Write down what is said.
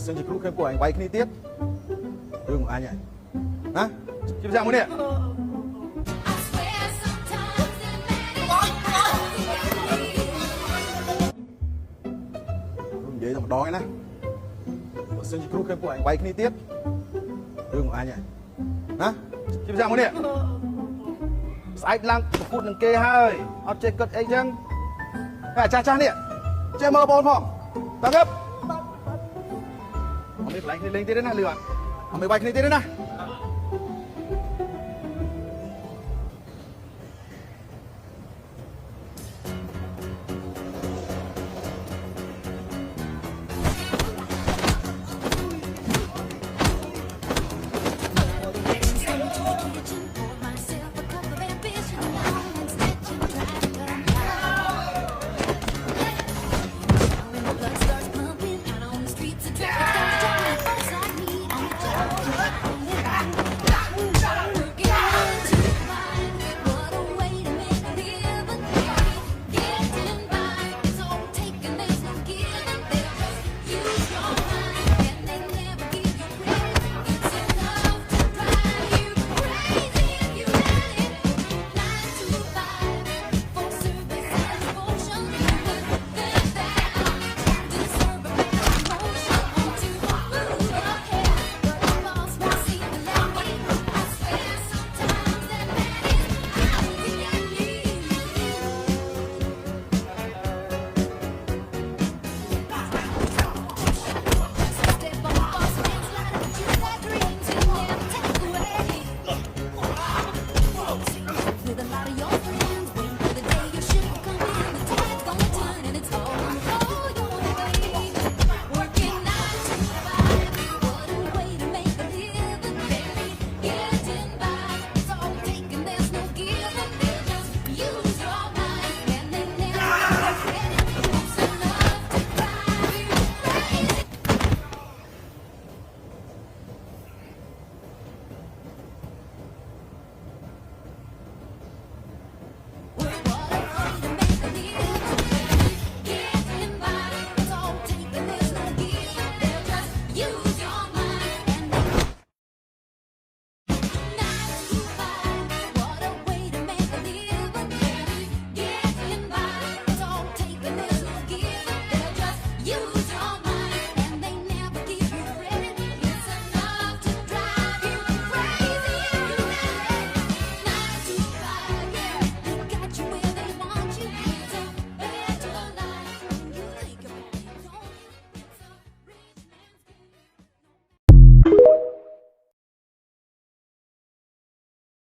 សិនជាគ្រូឃើញពួកឯងវាយគ្នាទៀតរឿងของអញហើយណាជិះប្រចាំមួយនេះនិយាយតែម្ដងឯណាបើសិនជាគ្រូឃើញពួកឯងវាយគ្នាទៀតរឿងของអញហើយណាជិះប្រចាំមួយនេះស្អែកឡើងប្រកួតនឹងគេហើយអត់ចេះគិតអីចឹងអាចាស់នេះចេះមើលបងផងតើកឹបអត់មានកន្លែងគ្នាលេងទៀតទេណាលឿអត់អត់មានវាយគ្នាទៀតទេណា